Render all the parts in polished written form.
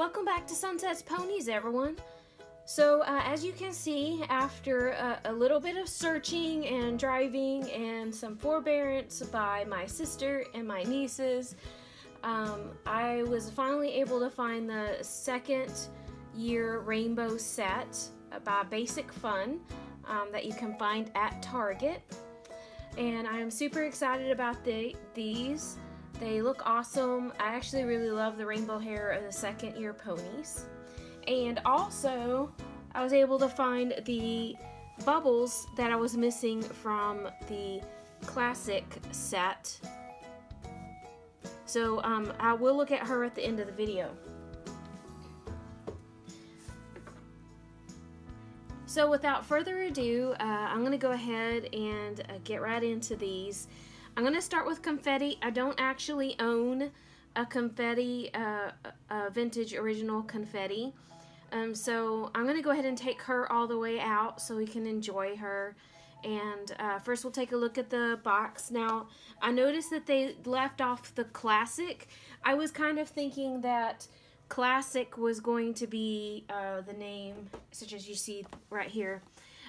Welcome back to Sunset's Ponies, everyone. So as you can see, after a little bit of searching and driving and some forbearance by my sister and my nieces, I was finally able to find the second year rainbow set by Basic Fun that you can find at Target. And I am super excited about these. They look awesome. I actually really love the rainbow hair of the second year ponies. And also, I was able to find the bubbles that I was missing from the classic set. So I will look at her at the end of the video. So without further ado, I'm going to go ahead and get right into these. I'm going to start with Confetti. I don't actually own a Confetti, vintage original Confetti. So I'm going to go ahead and take her all the way out so we can enjoy her. And first we'll take a look at the box. Now, I noticed that they left off the classic. I was kind of thinking that classic was going to be the name, such as you see right here.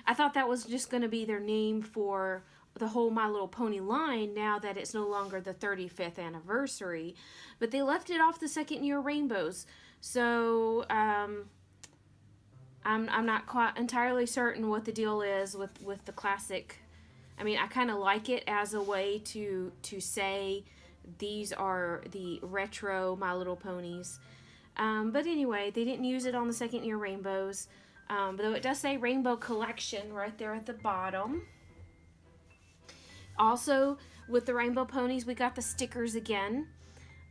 I thought that was just going to be their name for the whole My Little Pony line now that it's no longer the 35th anniversary. But they left it off the second year rainbows. So I'm not quite entirely certain what the deal is with the classic. I mean, I kind of like it as a way to say these are the retro My Little Ponies. But anyway, they didn't use it on the second year rainbows. Though it does say Rainbow Collection right there at the bottom. Also, with the Rainbow Ponies, we got the stickers again.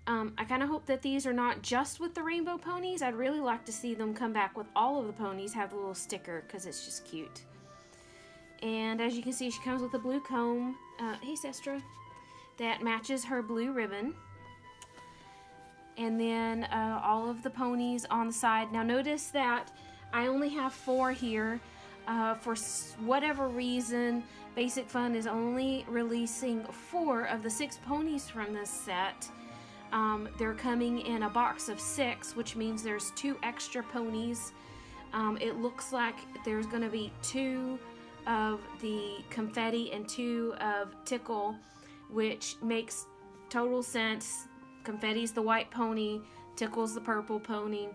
I kind of hope that these are not just with the Rainbow Ponies. I'd really like to see them come back with all of the ponies, have a little sticker, because it's just cute. And as you can see, she comes with a blue comb, hey Sestra, that matches her blue ribbon. And then all of the ponies on the side. Now notice that I only have 4 here. For whatever reason, Basic Fun is only releasing 4 of the 6 ponies from this set. They're coming in a box of 6, which means there's 2 extra ponies. It looks like there's going to be 2 of the Confetti and 2 of Tickle, which makes total sense. Confetti's the white pony, Tickle's the purple pony.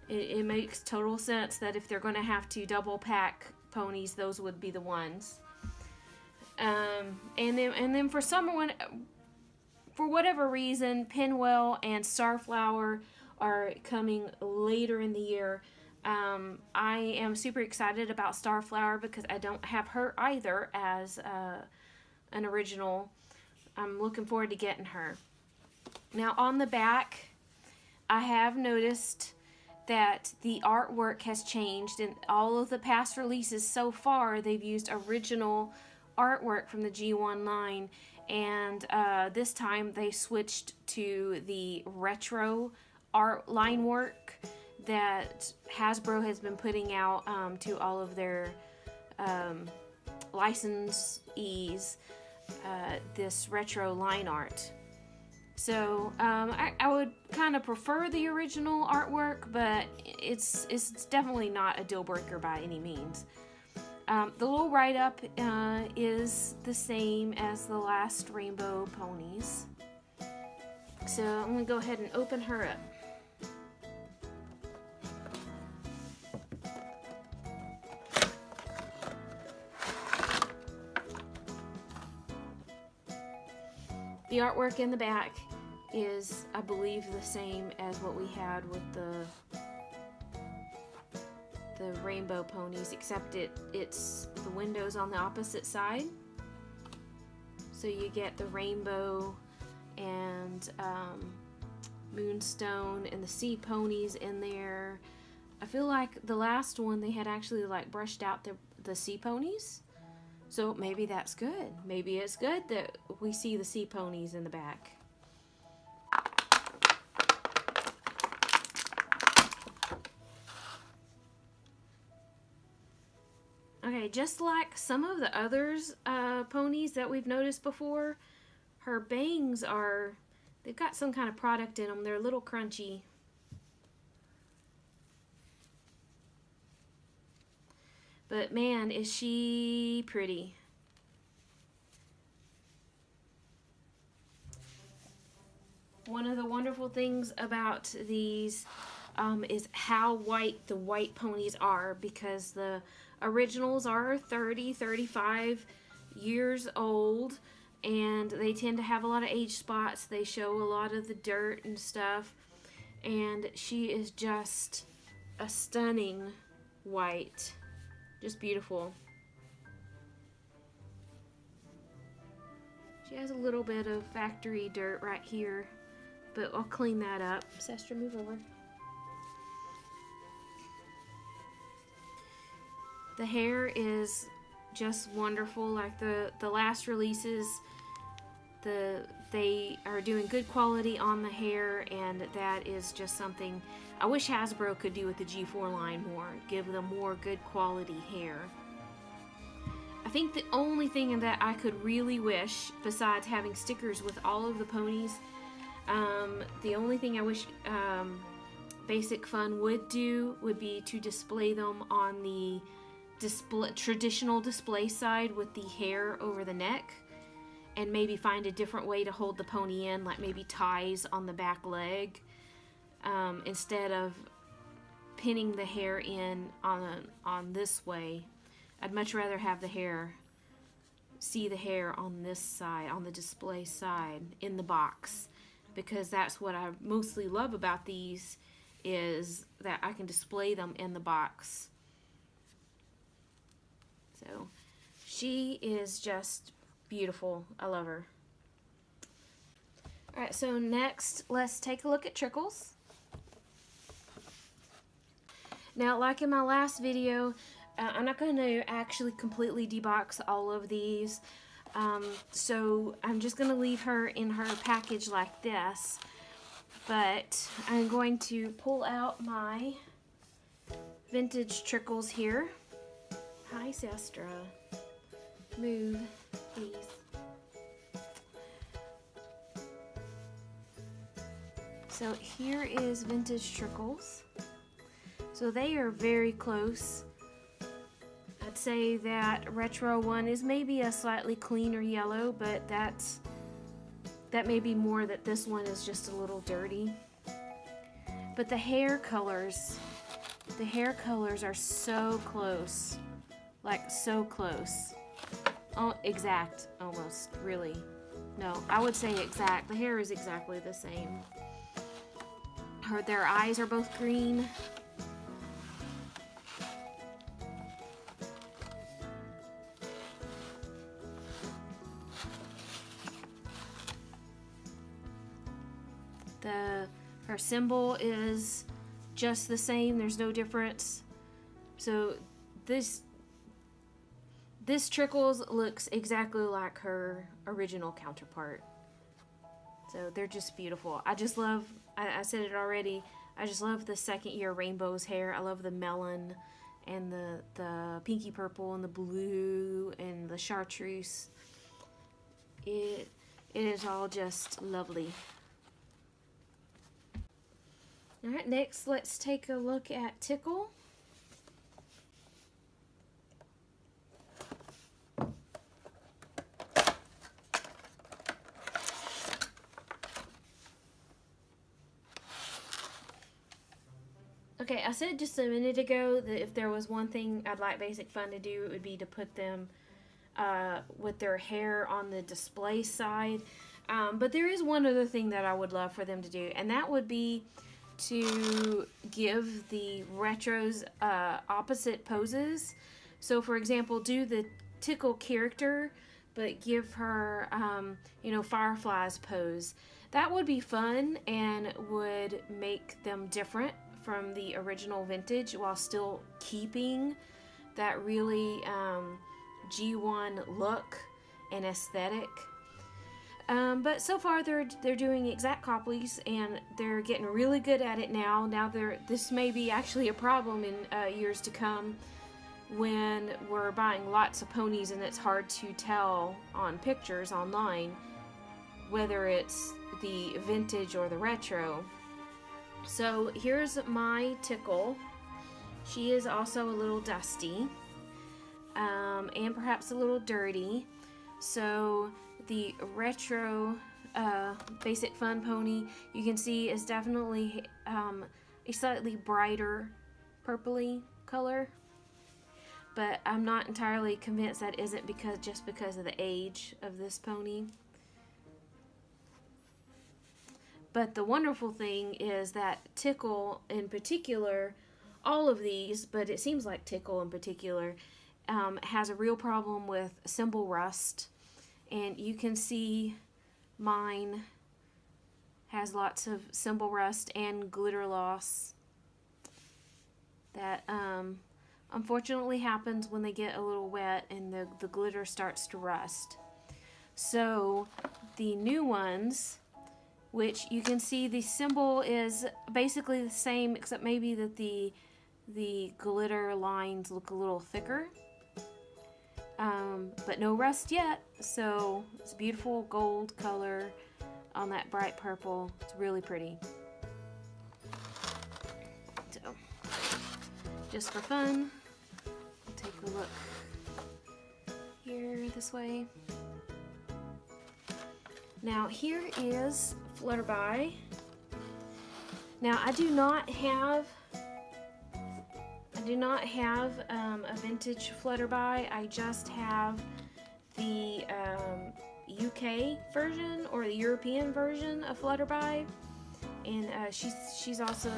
It makes total sense that if they're going to have to double pack ponies, those would be the ones. And then for someone, for whatever reason, Pinwheel and Starflower are coming later in the year. I am super excited about Starflower because I don't have her either as an original. I'm looking forward to getting her. Now on the back, I have noticed that the artwork has changed. In all of the past releases so far, they've used original artwork from the G1 line, and this time they switched to the retro art line work that Hasbro has been putting out to all of their licensees, this retro line art. So I would kind of prefer the original artwork, but it's definitely not a deal breaker by any means. The little write-up is the same as the last Rainbow Ponies. So I'm going to go ahead and open her up. The artwork in the back is, I believe, the same as what we had with the Rainbow Ponies, except it's the windows on the opposite side. So you get the rainbow and Moonstone and the sea ponies in there. I feel like the last one they had actually like brushed out the sea ponies. So maybe that's good. Maybe it's good that we see the sea ponies in the back. Okay, just like some of the others ponies that we've noticed before, her bangs are, they've got some kind of product in them. They're a little crunchy. But man, is she pretty. One of the wonderful things about these is how white the white ponies are, because the originals are 30, 35 years old, and they tend to have a lot of age spots. They show a lot of the dirt and stuff, and she is just a stunning white. Just beautiful. She has a little bit of factory dirt right here, but I'll clean that up. Sestra, move over. The hair is just wonderful. Like the last releases, they are doing good quality on the hair, and that is just something I wish Hasbro could do with the G4 line more. Give them more good quality hair. I think the only thing that I could really wish, besides having stickers with all of the ponies, the only thing I wish Basic Fun would do would be to display them on the traditional display side with the hair over the neck, and maybe find a different way to hold the pony in, like maybe ties on the back leg, instead of pinning the hair in on this way. I'd much rather have the hair, see the hair on this side, on the display side in the box, because that's what I mostly love about these, is that I can display them in the box. So she is just beautiful. I love her. Alright, so next let's take a look at Trickles. Now, like in my last video, I'm not going to actually completely debox all of these, so I'm just going to leave her in her package like this, but I'm going to pull out my vintage Trickles here. Hi, Sestra. Move, please. So here is vintage Trickles. So they are very close. I'd say that retro one is maybe a slightly cleaner yellow, but that may be more that this one is just a little dirty. But the hair colors are so close. Like, so close. Oh, exact, almost, really. No, I would say exact. The hair is exactly the same. Their eyes are both green. Her symbol is just the same. There's no difference. So this Trickles looks exactly like her original counterpart. So they're just beautiful. I just love, I said it already, I just love the second year Rainbow's hair. I love the melon and the pinky purple and the blue and the chartreuse. It is all just lovely. Alright, next let's take a look at Tickle. Okay, I said just a minute ago that if there was one thing I'd like Basic Fun to do, it would be to put them with their hair on the display side. But there is one other thing that I would love for them to do, and that would be to give the retros opposite poses. So, for example, do the Tickle character, but give her, Firefly's pose. That would be fun and would make them different from the original vintage while still keeping that really G1 look and aesthetic. But so far they're doing exact copies, and they're getting really good at it now. Now this may be actually a problem in years to come when we're buying lots of ponies and it's hard to tell on pictures online whether it's the vintage or the retro. So here's my Tickle. She is also a little dusty. and perhaps a little dirty. So the retro Basic Fun pony, you can see, is definitely a slightly brighter purpley color, but I'm not entirely convinced that isn't just because of the age of this pony. But the wonderful thing is that Tickle in particular, all of these, but it seems like Tickle in particular, has a real problem with symbol rust. And you can see mine has lots of symbol rust and glitter loss that unfortunately happens when they get a little wet and the glitter starts to rust. So the new ones, which you can see the symbol is basically the same, except maybe that the glitter lines look a little thicker, but no rust yet. So it's a beautiful gold color on that bright purple. It's really pretty. So just for fun, I'll take a look here this way. Now here is Flutterby. Now I do not have a vintage Flutterby. I just have the UK version, or the European version of Flutterby, and she's also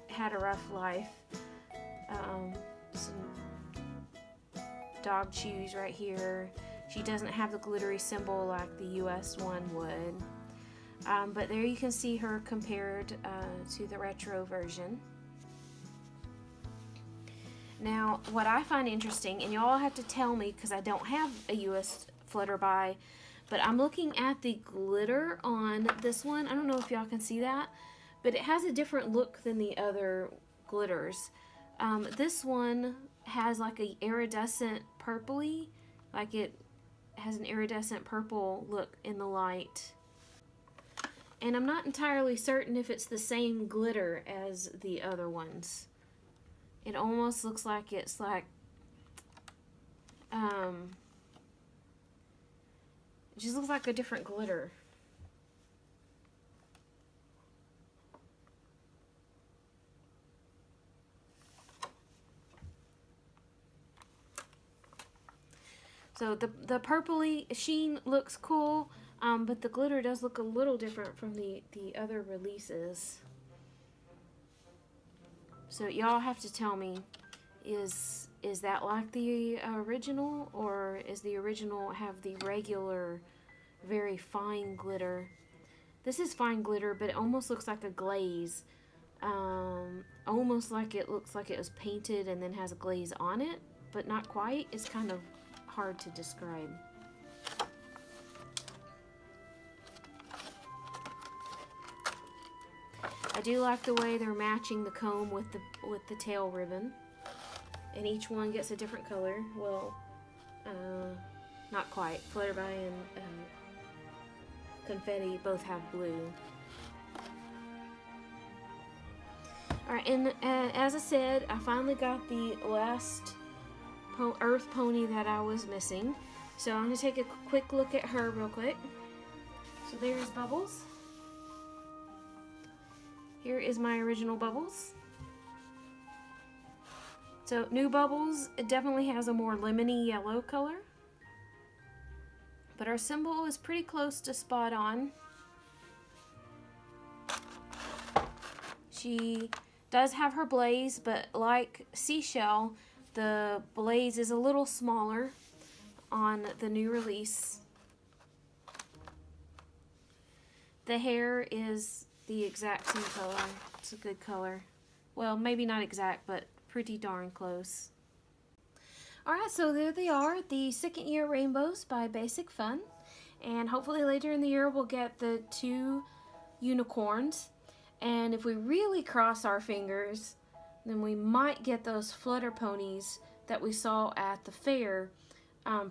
had a rough life. Some dog chews right here. She doesn't have the glittery symbol like the US one would. But there you can see her compared to the retro version. Now, what I find interesting, and y'all have to tell me because I don't have a US Flutterby, but I'm looking at the glitter on this one. I don't know if y'all can see that, but it has a different look than the other glitters. This one has like a iridescent purpley, like it has an iridescent purple look in the light. And I'm not entirely certain if it's the same glitter as the other ones. It almost looks like it's like, it just looks like a different glitter. So the purpley sheen looks cool, but the glitter does look a little different from the other releases. So y'all have to tell me, is that like the original, or is the original have the regular, very fine glitter? This is fine glitter, but it almost looks like a glaze. Almost like it looks like it was painted and then has a glaze on it, but not quite. It's kind of hard to describe. I do like the way they're matching the comb with the tail ribbon, and each one gets a different color. Well, not quite. Flutterby and Confetti both have blue. Alright, and as I said, I finally got the last Earth pony that I was missing. So I'm going to take a quick look at her real quick. So there's Bubbles. Here is my original Bubbles. So new Bubbles, it definitely has a more lemony yellow color. But our symbol is pretty close to spot on. She does have her blaze, but like Seashell, the blaze is a little smaller on the new release. The hair is the exact same color. It's a good color. Well, maybe not exact, but pretty darn close. Alright, so there they are, the second year rainbows by Basic Fun. And hopefully later in the year we'll get the 2 unicorns. And if we really cross our fingers, then we might get those Flutter ponies that we saw at the fair,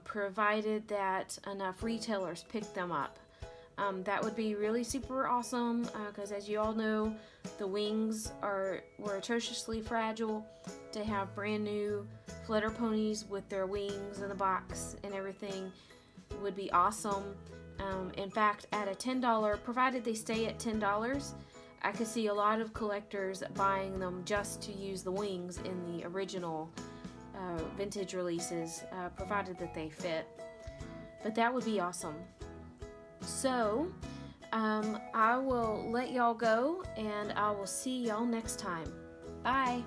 provided that enough retailers pick them up. That would be really super awesome because as you all know, the wings were atrociously fragile. To have brand new Flutter Ponies with their wings in the box and everything would be awesome. In fact, at a $10, provided they stay at $10, I could see a lot of collectors buying them just to use the wings in the original vintage releases, provided that they fit. But that would be awesome. So, I will let y'all go, and I will see y'all next time. Bye!